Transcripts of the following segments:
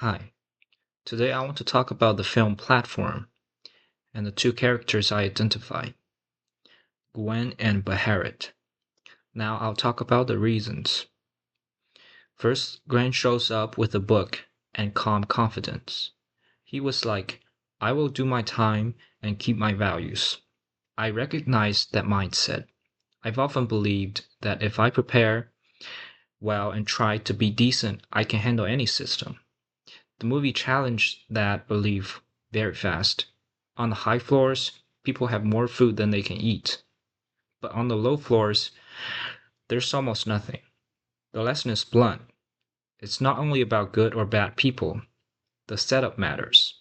Hi, today I want to talk about the film Platform and the two characters I identify, Gwen and Beharit. Now I'll talk about the reasons. First, Gwen shows up with a book and calm confidence. He was like, I will do my time and keep my values. I recognize that mindset. I've often believed that if I prepare well and try to be decent, I can handle any system. The movie challenged that belief very fast. On the high floors, people have more food than they can eat. But on the low floors, there's almost nothing. The lesson is blunt. It's not only about good or bad people, the setup matters.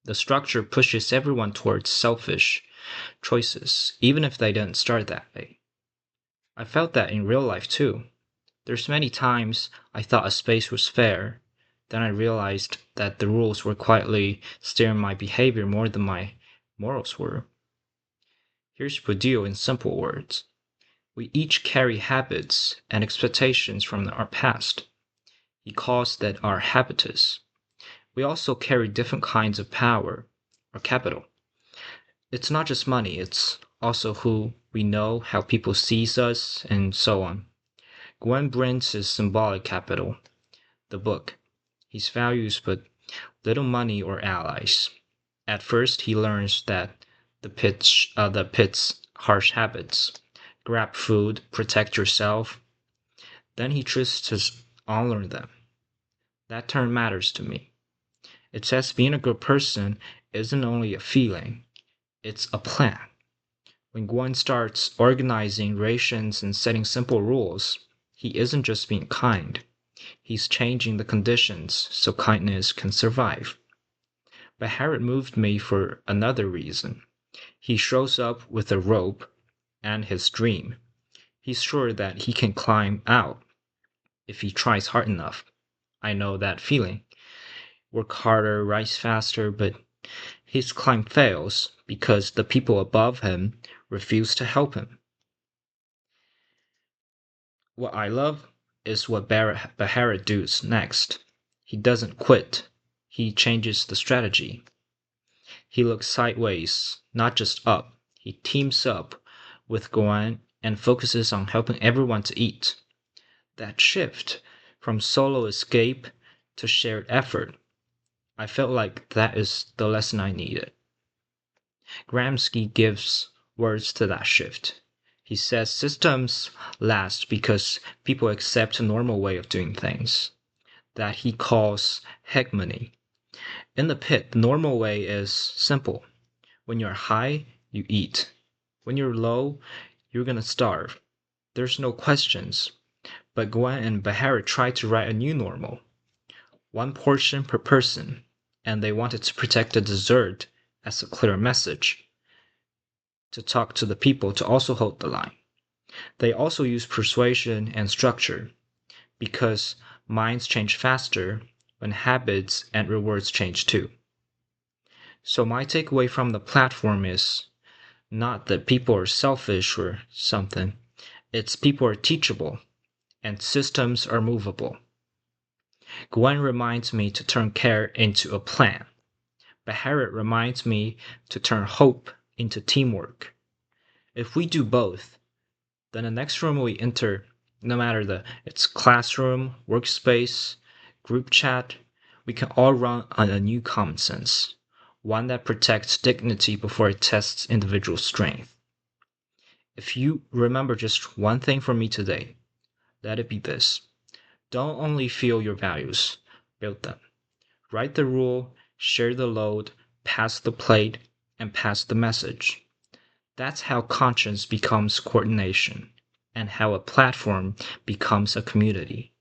The structure pushes everyone towards selfish choices, even if they didn't start that way. I felt that in real life too. There's many times I thought a space was fair, then I realized that the rules were quietly steering my behavior more than my morals were. Here's Budil in simple words. We each carry habits and expectations from our past. He calls that our habitus. We also carry different kinds of power or capital. It's not just money, it's also who we know, how people sees us, and so on. Gwen brings his symbolic capital, the book, his values, but little money or allies. At first, he learns that the pit's harsh habits: grab food, protect yourself. Then he tries to unlearn them. That term matters to me. It says being a good person isn't only a feeling; it's a plan. When Gwen starts organizing rations and setting simple rules, he isn't just being kind. He's changing the conditions so kindness can survive. But Harriet moved me for another reason. He shows up with a rope and his dream. He's sure that he can climb out if he tries hard enough. I know that feeling. Work harder, rise faster, but his climb fails because the people above him refuse to help him. What I love is what Beharit does next. He doesn't quit. He changes the strategy. He looks sideways, not just up. He teams up with Gwen and focuses on helping everyone to eat. That shift from solo escape to shared effort, I felt like that is the lesson I needed. Gramsci gives words to that shift. He says systems last because people accept a normal way of doing things, that he calls hegemony. In the pit, the normal way is simple. When you're high, you eat. When you're low, you're gonna starve. There's no questions. But Gwen and Beharit tried to write a new normal. One portion per person, and they wanted to protect the dessert as a clear message. To talk to the people to also hold the line. They also use persuasion and structure, because minds change faster when habits and rewards change too. So my takeaway from the platform is not that people are selfish or something. It's people are teachable and systems are movable. Gwen reminds me to turn care into a plan. Beharit reminds me to turn hope into teamwork. If we do both, then the next room we enter, no matter it's classroom, workspace, group chat, we can all run on a new common sense, one that protects dignity before it tests individual strength. If you remember just one thing from me today, let it be this. Don't only feel your values, build them. Write the rule, share the load, pass the plate, and pass the message. That's how conscience becomes coordination, and how a platform becomes a community.